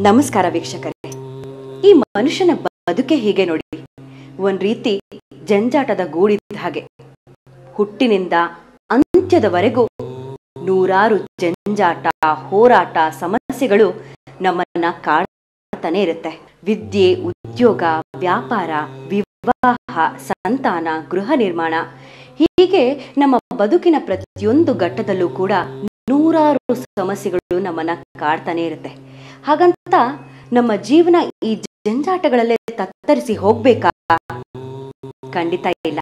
ನಮಸ್ಕಾರ ವೀಕ್ಷಕರೇ. ಈ ಮನುಷ್ಯನ ಬದುಕೆ ಹೀಗೆ ನೋಡಿ, ಒಂದ್ ರೀತಿ ಜಂಜಾಟದ ಗೂಡಿದ ಹಾಗೆ. ಹುಟ್ಟಿನಿಂದ ಅಂತ್ಯದವರೆಗೂ ನೂರಾರು ಜಂಜಾಟ, ಹೋರಾಟ, ಸಮಸ್ಯೆಗಳು ನಮ್ಮನ್ನ ಕಾಡ್ತಾನೆ ಇರುತ್ತೆ. ವಿದ್ಯೆ, ಉದ್ಯೋಗ, ವ್ಯಾಪಾರ, ವಿವಾಹ, ಸಂತಾನ, ಗೃಹ ನಿರ್ಮಾಣ, ಹೀಗೆ ನಮ್ಮ ಬದುಕಿನ ಪ್ರತಿಯೊಂದು ಘಟ್ಟದಲ್ಲೂ ಕೂಡ ನೂರಾರು ಸಮಸ್ಯೆಗಳು ನಮ್ಮನ್ನ ಕಾಡ್ತಾನೆ ಇರುತ್ತೆ. ಹಾಗಂತ ನಮ್ಮ ಜೀವನ ಈ ಜಂಜಾಟಗಳಲ್ಲೇ ತತ್ತರಿಸಿ ಹೋಗ್ಬೇಕಾ? ಖಂಡಿತ ಇಲ್ಲ.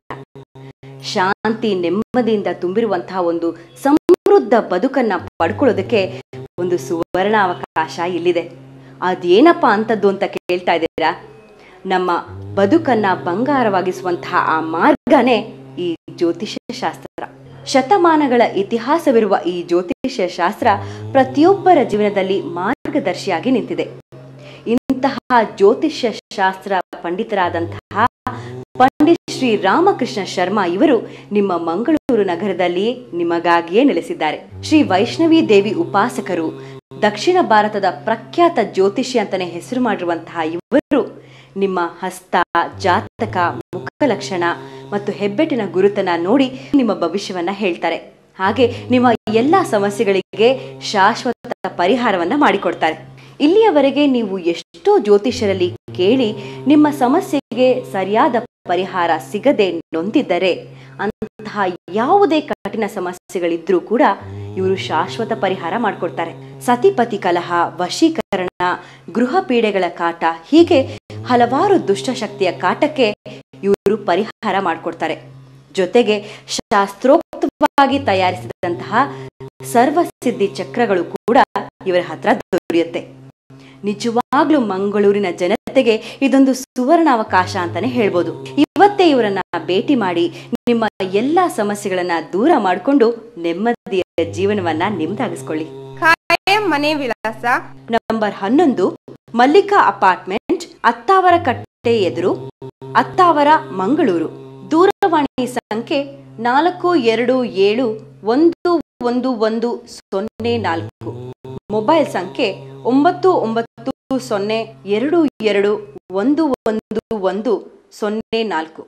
ಶಾಂತಿ, ನೆಮ್ಮದಿಯಿಂದ ತುಂಬಿರುವಂತಹ ಒಂದು ಸಮೃದ್ಧ ಬದುಕನ್ನ ಪಡ್ಕೊಳ್ಳೋದಕ್ಕೆ ಒಂದು ಸುವರ್ಣ ಅವಕಾಶ ಇಲ್ಲಿದೆ. ಅದೇನಪ್ಪ ಅಂತದ್ದು ಅಂತ ಕೇಳ್ತಾ ಇದ್ದೀರಾ? ನಮ್ಮ ಬದುಕನ್ನ ಬಂಗಾರವಾಗಿಸುವಂತಹ ಆ ಮಾರ್ಗನೇ ಈ ಜ್ಯೋತಿಷ್ಯ ಶಾಸ್ತ್ರ. ಶತಮಾನಗಳ ಇತಿಹಾಸವಿರುವ ಈ ಜ್ಯೋತಿಷ್ಯ ಶಾಸ್ತ್ರ ಪ್ರತಿಯೊಬ್ಬರ ಜೀವನದಲ್ಲಿ ಮಾರ್ಗದರ್ಶಿಯಾಗಿ ನಿಂತಿದೆ. ಇಂತಹ ಜ್ಯೋತಿಷ್ಯ ಶಾಸ್ತ್ರ ಪಂಡಿತರಾದಂತಹ ಪಂಡಿತ್ ಶ್ರೀ ರಾಮಕೃಷ್ಣ ಶರ್ಮಾ ಇವರು ನಿಮ್ಮ ಮಂಗಳೂರು ನಗರದಲ್ಲಿ ನಿಮಗಾಗಿಯೇ ನೆಲೆಸಿದ್ದಾರೆ. ಶ್ರೀ ವೈಷ್ಣವಿ ದೇವಿ ಉಪಾಸಕರು, ದಕ್ಷಿಣ ಭಾರತದ ಪ್ರಖ್ಯಾತ ಜ್ಯೋತಿಷಿ ಅಂತಾನೆ ಹೆಸರು ಮಾಡಿರುವಂತಹ ಇವರು ನಿಮ್ಮ ಹಸ್ತ, ಜಾತಕ, ಮುಖಲಕ್ಷಣ ಮತ್ತು ಹೆಬ್ಬೆಟ್ಟಿನ ಗುರುತನ್ನ ನೋಡಿ ನಿಮ್ಮ ಭವಿಷ್ಯವನ್ನ ಹೇಳ್ತಾರೆ. ಹಾಗೆ ನಿಮ್ಮ ಎಲ್ಲ ಸಮಸ್ಯೆಗಳಿಗೆ ಶಾಶ್ವತ ಪರಿಹಾರವನ್ನ ಮಾಡಿಕೊಡ್ತಾರೆ. ಇಲ್ಲಿಯವರೆಗೆ ನೀವು ಎಷ್ಟೋ ಜ್ಯೋತಿಷ್ಯರಲ್ಲಿ ಕೇಳಿ ನಿಮ್ಮ ಸಮಸ್ಯೆಗೆ ಸರಿಯಾದ ಪರಿಹಾರ ಸಿಗದೆ ನೊಂದಿದ್ದರೆ, ಅಂತಹ ಯಾವುದೇ ಕಠಿಣ ಸಮಸ್ಯೆಗಳಿದ್ರೂ ಕೂಡ ಇವರು ಶಾಶ್ವತ ಪರಿಹಾರ ಮಾಡಿಕೊಡ್ತಾರೆ. ಸತಿಪತಿ ಕಲಹ, ವಶೀಕರಣ, ಗೃಹ ಪೀಡೆಗಳ ಕಾಟ, ಹೀಗೆ ಹಲವಾರು ದುಷ್ಟಶಕ್ತಿಯ ಕಾಟಕ್ಕೆ ಇವರು ಪರಿಹಾರ ಮಾಡಿಕೊಡ್ತಾರೆ. ಜೊತೆಗೆ ಶಾಸ್ತ್ರೋಕ್ತವಾಗಿ ತಯಾರಿಸಿದಂತಹ ಸರ್ವಸಿದ್ಧಿ ಚಕ್ರಗಳು ಕೂಡ ಇವರ ಹತ್ರ ದೊರೆಯುತ್ತೆ. ನಿಜವಾಗ್ಲೂ ಮಂಗಳೂರಿನ ಜನತೆಗೆ ಇದೊಂದು ಸುವರ್ಣ ಅವಕಾಶ ಅಂತಾನೆ ಹೇಳ್ಬೋದು. ಇವತ್ತೇ ಇವರನ್ನ ಭೇಟಿ ಮಾಡಿ ನಿಮ್ಮ ಎಲ್ಲಾ ಸಮಸ್ಯೆಗಳನ್ನ ದೂರ ಮಾಡಿಕೊಂಡು ನೆಮ್ಮದಿಯ ಜೀವನವನ್ನ ನಿಮ್ದಾಗಿಸ್ಕೊಳ್ಳಿ. ಮನೆ ವಿಳಾಸ ನಂಬರ್ 11, ಮಲ್ಲಿಕಾ ಅಪಾರ್ಟ್ಮೆಂಟ್, ಅತ್ತಾವರ ಕಟ್ಟೆ ಎದುರು, ಅತ್ತಾವರ, ಮಂಗಳೂರು. ದೂರವಾಣಿ ಸಂಖ್ಯೆ 4277111004. ಮೊಬೈಲ್ ಸಂಖ್ಯೆ 9902211104.